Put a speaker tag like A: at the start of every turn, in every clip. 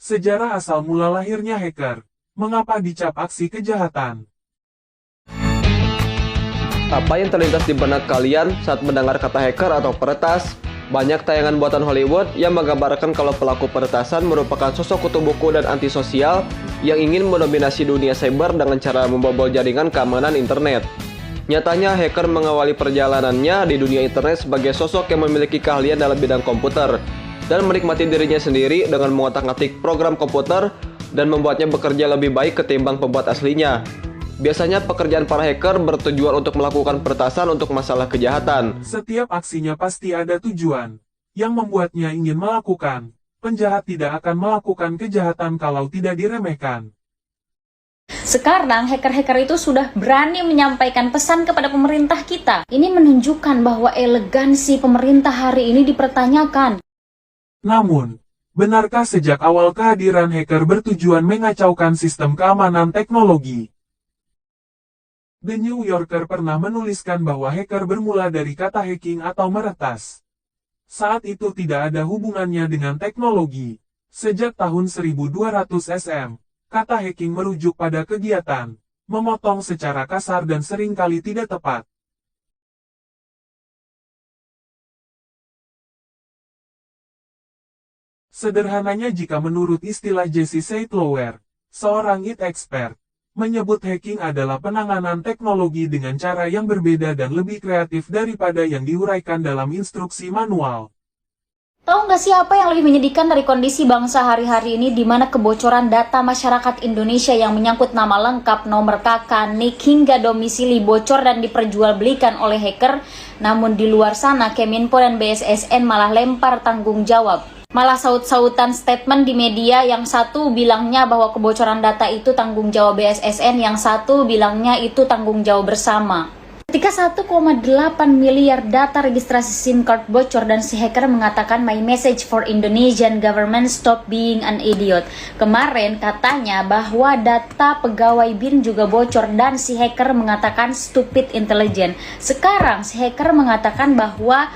A: Sejarah asal mula lahirnya hacker. Mengapa dicap aksi kejahatan?
B: Apa yang terlintas di benak kalian saat mendengar kata hacker atau peretas? Banyak tayangan buatan Hollywood yang menggambarkan kalau pelaku peretasan merupakan sosok kutu buku dan antisosial yang ingin mendominasi dunia cyber dengan cara membobol jaringan keamanan internet. Nyatanya, hacker mengawali perjalanannya di dunia internet sebagai sosok yang memiliki keahlian dalam bidang komputer dan menikmati dirinya sendiri dengan mengotak-atik program komputer dan membuatnya bekerja lebih baik ketimbang pembuat aslinya. Biasanya pekerjaan para hacker bertujuan untuk melakukan peretasan untuk masalah kejahatan.
A: Setiap aksinya pasti ada tujuan yang membuatnya ingin melakukan. Penjahat tidak akan melakukan kejahatan kalau tidak diremehkan.
C: Sekarang hacker-hacker itu sudah berani menyampaikan pesan kepada pemerintah kita. Ini menunjukkan bahwa elegansi pemerintah hari ini dipertanyakan.
A: Namun, benarkah sejak awal kehadiran hacker bertujuan mengacaukan sistem keamanan teknologi? The New Yorker pernah menuliskan bahwa hacker bermula dari kata hacking atau meretas. Saat itu tidak ada hubungannya dengan teknologi. Sejak tahun 1200 SM, kata hacking merujuk pada kegiatan, memotong secara kasar dan seringkali tidak tepat. Sederhananya jika menurut istilah Jesse Seitlower, seorang IT expert, menyebut hacking adalah penanganan teknologi dengan cara yang berbeda dan lebih kreatif daripada yang diuraikan dalam instruksi manual.
C: Tahu nggak sih apa yang lebih menyedihkan dari kondisi bangsa hari-hari ini di mana kebocoran data masyarakat Indonesia yang menyangkut nama lengkap, nomor KK, NIK, hingga domisili bocor dan diperjualbelikan oleh hacker, namun di luar sana Kemenpo dan BSSN malah lempar tanggung jawab. Malah saut-sautan statement di media, yang satu bilangnya bahwa kebocoran data itu tanggung jawab BSSN, yang satu bilangnya itu tanggung jawab bersama. Ketika 1,8 miliar data registrasi SIM card bocor dan si hacker mengatakan my message for Indonesian government stop being an idiot. Kemarin katanya bahwa data pegawai BIN juga bocor dan si hacker mengatakan stupid intelligent. Sekarang si hacker mengatakan bahwa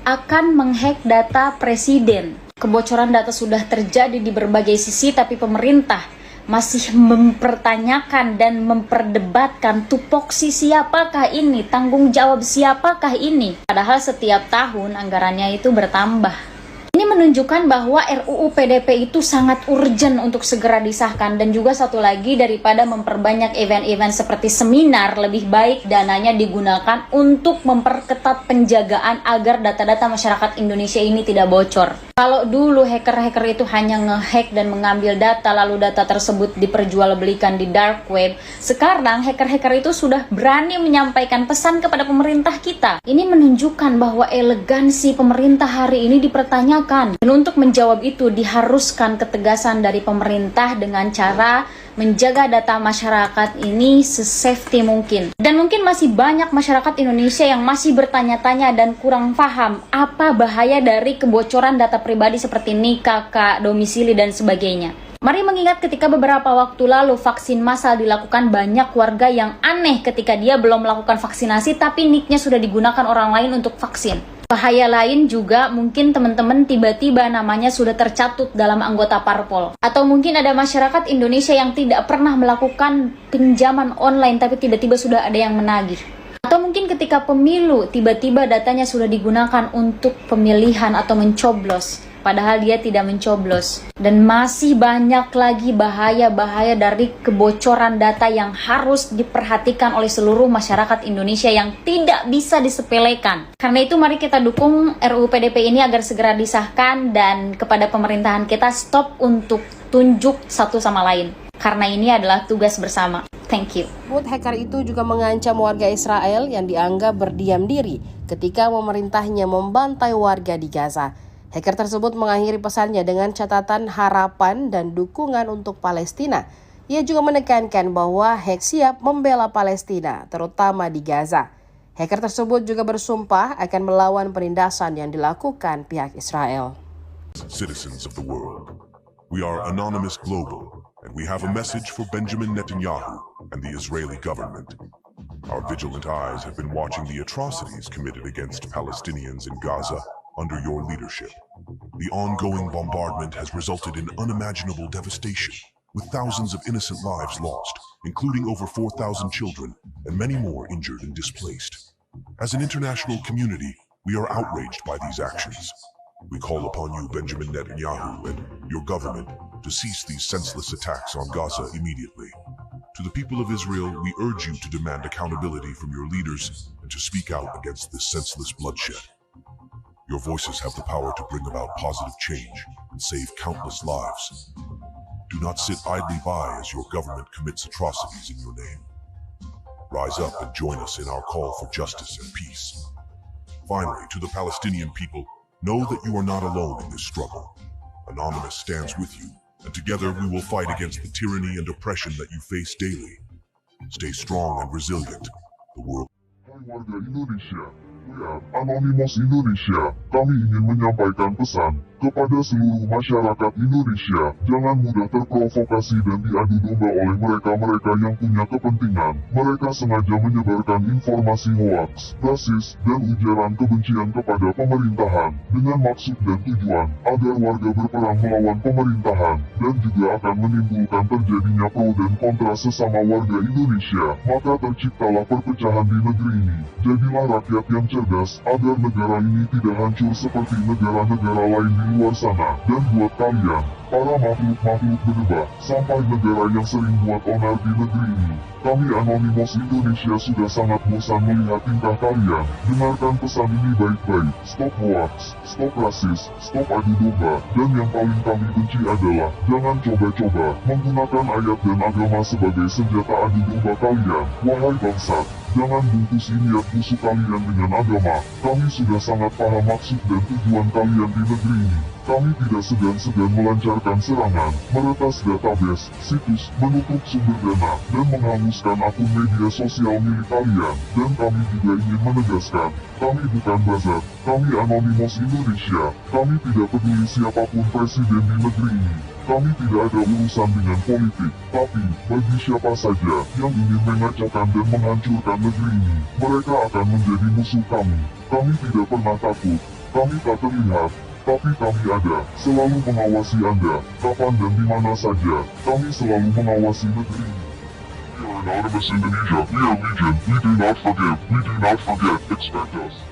C: akan menghack data presiden. Kebocoran data sudah terjadi di berbagai sisi, tapi pemerintah masih mempertanyakan dan memperdebatkan tupoksi siapakah ini, tanggung jawab siapakah ini. Padahal setiap tahun anggarannya itu bertambah. Ini menunjukkan bahwa RUU PDP itu sangat urgent untuk segera disahkan. Dan juga satu lagi, daripada memperbanyak event-event seperti seminar, lebih baik dananya digunakan untuk memperketat penjagaan agar data-data masyarakat Indonesia ini tidak bocor. Kalau dulu hacker-hacker itu hanya ngehack dan mengambil data, lalu data tersebut diperjualbelikan di dark web, sekarang hacker-hacker itu sudah berani menyampaikan pesan kepada pemerintah kita. Ini menunjukkan bahwa elegansi pemerintah hari ini dipertanyakan. Dan untuk menjawab itu diharuskan ketegasan dari pemerintah dengan cara menjaga data masyarakat ini se-safety mungkin. Dan mungkin masih banyak masyarakat Indonesia yang masih bertanya-tanya dan kurang paham apa bahaya dari kebocoran data pribadi seperti NIK, KK, domisili, dan sebagainya. Mari mengingat ketika beberapa waktu lalu vaksin massal dilakukan, banyak warga yang aneh ketika dia belum melakukan vaksinasi tapi NIK-nya sudah digunakan orang lain untuk vaksin. Bahaya lain juga mungkin teman-teman tiba-tiba namanya sudah tercatut dalam anggota parpol. Atau mungkin ada masyarakat Indonesia yang tidak pernah melakukan pinjaman online tapi tiba-tiba sudah ada yang menagih. Atau mungkin ketika pemilu tiba-tiba datanya sudah digunakan untuk pemilihan atau mencoblos, padahal dia tidak mencoblos. Dan masih banyak lagi bahaya-bahaya dari kebocoran data yang harus diperhatikan oleh seluruh masyarakat Indonesia yang tidak bisa disepelekan. Karena itu mari kita dukung RUU PDP ini agar segera disahkan, dan kepada pemerintahan kita stop untuk tunjuk satu sama lain. Karena ini adalah tugas bersama. Thank you.
D: Hacker itu juga mengancam warga Israel yang dianggap berdiam diri ketika pemerintahnya membantai warga di Gaza. Hacker tersebut mengakhiri pesannya dengan catatan harapan dan dukungan untuk Palestina. Ia juga menekankan bahwa Hack siap membela Palestina, terutama di Gaza. Hacker tersebut juga bersumpah akan melawan penindasan yang dilakukan pihak Israel.
E: Citizens of the world, we are Anonymous Global, and we have a message for Benjamin Netanyahu and the Israeli government. Our vigilant eyes have been watching the atrocities committed against Palestinians in Gaza under your leadership. The ongoing bombardment has resulted in unimaginable devastation, with thousands of innocent lives lost, including over 4,000 children, and many more injured and displaced. As an international community, we are outraged by these actions. We call upon you, Benjamin Netanyahu, and your government to cease these senseless attacks on Gaza immediately. To the people of Israel, we urge you to demand accountability from your leaders and to speak out against this senseless bloodshed. Your voices have the power to bring about positive change and save countless lives. Do not sit idly by as your government commits atrocities in your name. Rise up and join us in our call for justice and peace. Finally, to the Palestinian people, know that you are not alone in this struggle. Anonymous stands with you, and together we will fight against the tyranny and oppression that you face daily. Stay strong and resilient. The world.
F: Warga Indonesia, Anonymous Indonesia, kami ingin menyampaikan pesan kepada seluruh masyarakat Indonesia, jangan mudah terprovokasi dan diadu domba oleh mereka-mereka yang punya kepentingan. Mereka sengaja menyebarkan informasi hoaks, rasis, dan ujaran kebencian kepada pemerintahan, dengan maksud dan tujuan agar warga berperang melawan pemerintahan, dan juga akan menimbulkan terjadinya pro dan kontra sesama warga Indonesia. Maka terciptalah perpecahan di negeri ini. Jadilah rakyat yang cerdas, agar negara ini tidak hancur seperti negara-negara lain di luar sana. Dan buat kalian, para makhluk-makhluk berdebah, sampai negara yang sering buat onar di negeri ini, kami Anonymous Indonesia sudah sangat bosan melihat tingkah kalian. Dengarkan pesan ini baik-baik. Stop hoax, stop rasis, stop adu domba, dan yang paling kami benci adalah, jangan coba-coba menggunakan ayat dan agama sebagai senjata adu domba kalian. Wahai bangsat, jangan bungkusi niat busuk kalian dengan agama. Kami sudah sangat paham maksud dan tujuan kalian di negeri ini. Kami tidak segan-segan melancarkan serangan, meretas database, situs, menutup sumber dana, dan menghanguskan akun media sosial milik kalian. Dan kami juga ingin menegaskan, kami bukan bazar, kami Anonymous Indonesia. Kami tidak peduli siapapun presiden di negeri ini. Kami tidak ada urusan dengan politik, tapi bagi siapa saja yang ingin mengacaukan dan menghancurkan negeri ini, mereka akan menjadi musuh kami. Kami tidak pernah takut, kami tak terlihat, tapi kami ada, selalu mengawasi Anda, kapan dan di mana saja. Kami selalu mengawasi negeri ini. We are Anonymous Indonesia, we are Legion, we do not forgive, expect us.